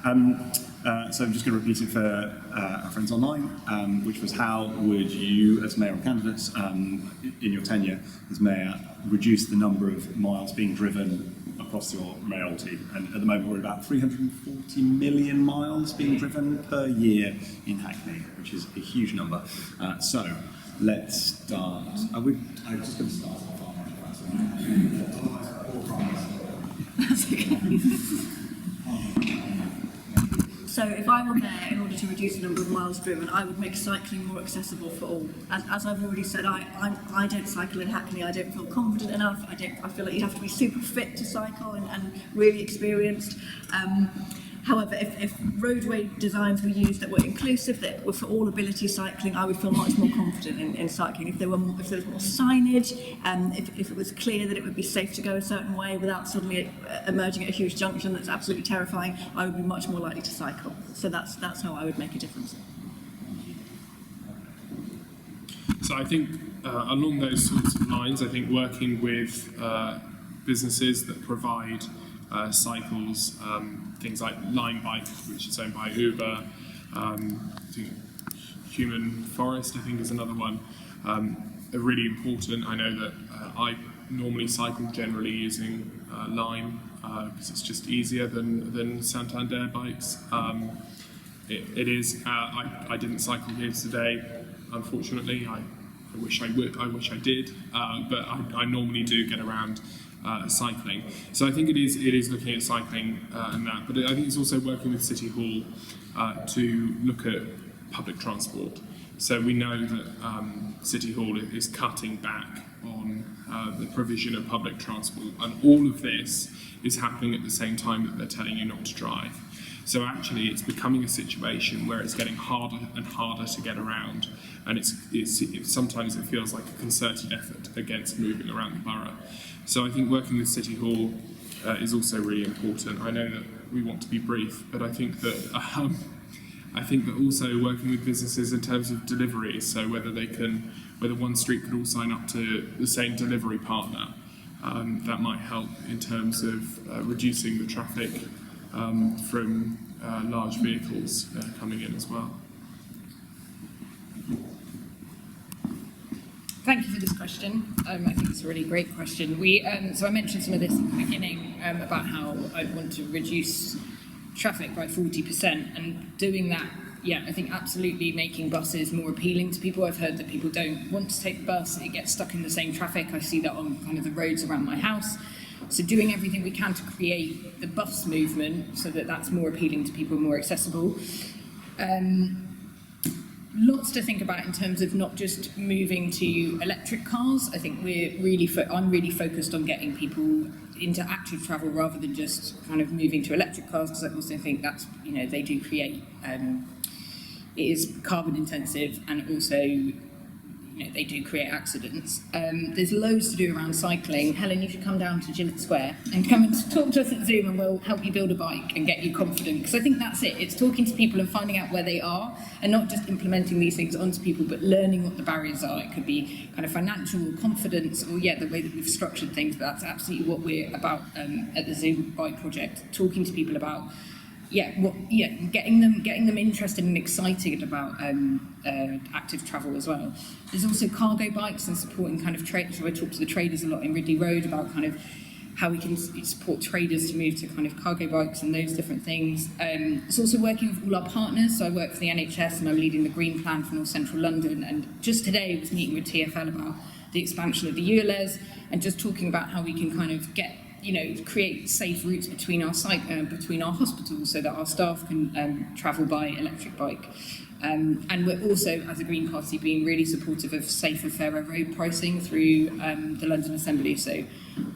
So I'm just going to repeat it for our friends online, which was how would you, as mayoral candidates, in your tenure as mayor, reduce the number of miles being driven across your mayoralty? And at the moment we're about 340 million miles being driven per year in Hackney, which is a huge number. So let's start. I'm just going to start. That's okay. So if I were mayor, in order to reduce the number of miles driven, I would make cycling more accessible for all. As I've already said, I don't cycle in Hackney. I don't feel confident enough. I feel like you'd have to be super fit to cycle and really experienced. However, if roadway designs were used that were inclusive, that were for all ability cycling, I would feel much more confident in cycling. If there was more signage, if it was clear that it would be safe to go a certain way without suddenly emerging at a huge junction that's absolutely terrifying, I would be much more likely to cycle. So that's how I would make a difference. So I think along those sorts of lines, I think working with businesses that provide cycles, things like Line Bike, which is owned by Uber, I think Human Forest, I think, is another one, are really important. I know that I normally cycle generally using Lime because it's just easier than Santander bikes. It is. I didn't cycle here today, unfortunately. I wish I would. I wish I did, but I normally do get around cycling. So I think it is looking at cycling and that, but I think it's also working with City Hall to look at public transport. So we know that City Hall is cutting back on the provision of public transport, and all of this is happening at the same time that they're telling you not to drive. So actually it's becoming a situation where it's getting harder and harder to get around, and sometimes it feels like a concerted effort against moving around the borough. So I think working with City Hall is also really important. I know that we want to be brief, but I think that also working with businesses in terms of delivery, so whether one street could all sign up to the same delivery partner, that might help in terms of reducing the traffic from large vehicles coming in as well. Thank you for this question. I think it's a really great question. So I mentioned some of this at the beginning about how I'd want to reduce traffic by 40%, and doing that, yeah, I think absolutely making buses more appealing to people. I've heard that people don't want to take the bus, it gets stuck in the same traffic. I see that on kind of the roads around my house. So doing everything we can to create the bus movement so that that's more appealing to people, more accessible. Lots to think about in terms of not just moving to electric cars. I think I'm really focused on getting people into active travel rather than just kind of moving to electric cars, because I also think that's, they do create, it is carbon intensive, and also, they do create accidents. There's loads to do around cycling. Helen, you should come down to Gillett Square and come and talk to us at Zoom, and we'll help you build a bike and get you confident. Because I think that's it. It's talking to people and finding out where they are, and not just implementing these things onto people, but learning what the barriers are. It could be kind of financial or confidence, or the way that we've structured things. But that's absolutely what we're about at the Zoom Bike Project. Talking to people about getting them interested and excited about active travel as well. There's also cargo bikes and supporting kind of trade. So I talk to the traders a lot in Ridley Road about kind of how we can support traders to move to kind of cargo bikes and those different things. It's also working with all our partners. So I work for the NHS and I'm leading the Green Plan for North Central London. And just today I was meeting with TfL about the expansion of the ULEZ and just talking about how we can kind of create safe routes between our hospitals so that our staff can travel by electric bike. And we're also, as a Green Party, being really supportive of safe and fairer road pricing through the London Assembly. So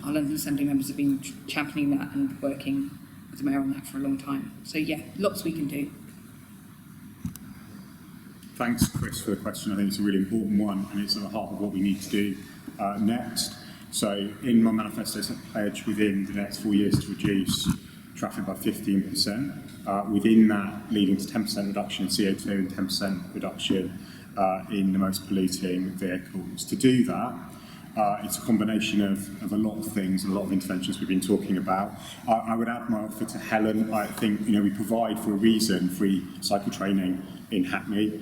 our London Assembly members have been championing that and working with the Mayor on that for a long time. So yeah, lots we can do. Thanks, Chris, for the question. I think it's a really important one, and it's at the heart of what we need to do next. So in my manifesto, it's a pledge within the next 4 years to reduce traffic by 15%. Within that, leading to 10% reduction in CO2 and 10% reduction in the most polluting vehicles. To do that, It's a combination of a lot of things, a lot of interventions we've been talking about. I would add my offer to Helen. I think we provide for a reason free cycle training in Hackney.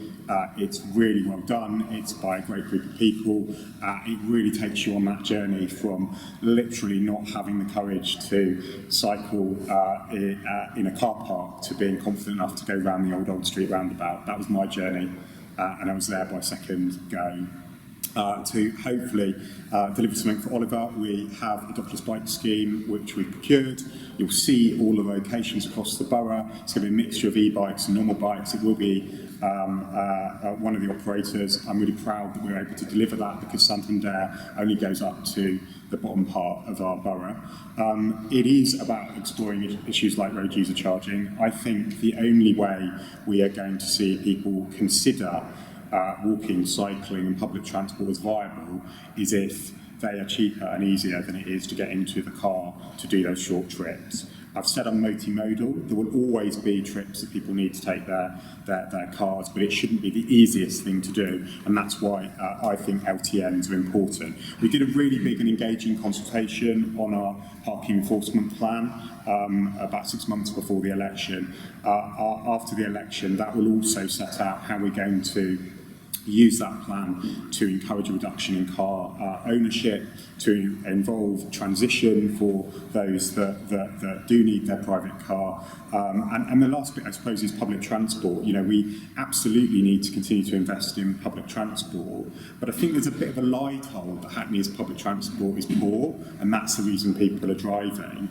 It's really well done. It's by a great group of people. It really takes you on that journey from literally not having the courage to cycle in a car park to being confident enough to go round the Old Street roundabout. That was my journey, and I was there by second go. To hopefully deliver something for Oliver, we have a doctor's bike scheme which we've procured. You'll see all the locations across the borough. It's going to be a mixture of e-bikes and normal bikes. It will be one of the operators. I'm really proud that we're able to deliver that because Santander only goes up to the bottom part of our borough. It is about exploring issues like road user charging. I think the only way we are going to see people consider walking, cycling and public transport as viable is if they are cheaper and easier than it is to get into the car to do those short trips. I've said I'm multimodal. There will always be trips that people need to take their cars, but it shouldn't be the easiest thing to do, and that's why I think LTNs are important. We did a really big and engaging consultation on our parking enforcement plan about 6 months before the election. After the election, that will also set out how we're going to use that plan to encourage a reduction in car ownership, to involve transition for those that do need their private car. And the last bit, I suppose, is public transport. We absolutely need to continue to invest in public transport, but I think there's a bit of a lie told that Hackney's public transport is poor, and that's the reason people are driving.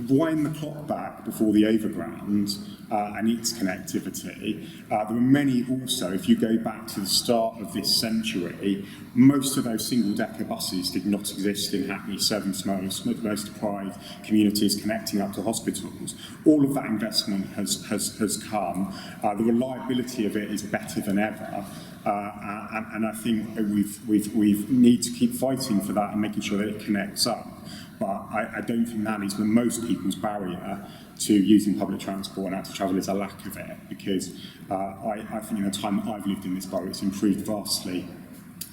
Wind the clock back before the overground and its connectivity. There were many also, if you go back to the start of this century, most of those single-decker buses did not exist in Hackney, serving most deprived communities connecting up to hospitals. All of that investment has come. The reliability of it is better than ever. And I think we need to keep fighting for that and making sure that it connects up. But I don't think that is the most people's barrier to using public transport and out to travel is a lack of it, because I think in the time that I've lived in this borough, it's improved vastly.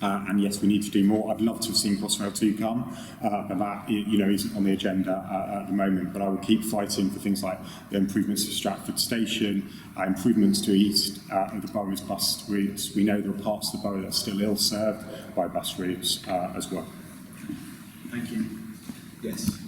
And yes, we need to do more. I'd love to have seen Crossrail 2 come, but that isn't on the agenda at the moment. But I will keep fighting for things like the improvements to Stratford Station, improvements to east of the borough's bus routes. We know there are parts of the borough that are still ill-served by bus routes as well. Thank you. Yes.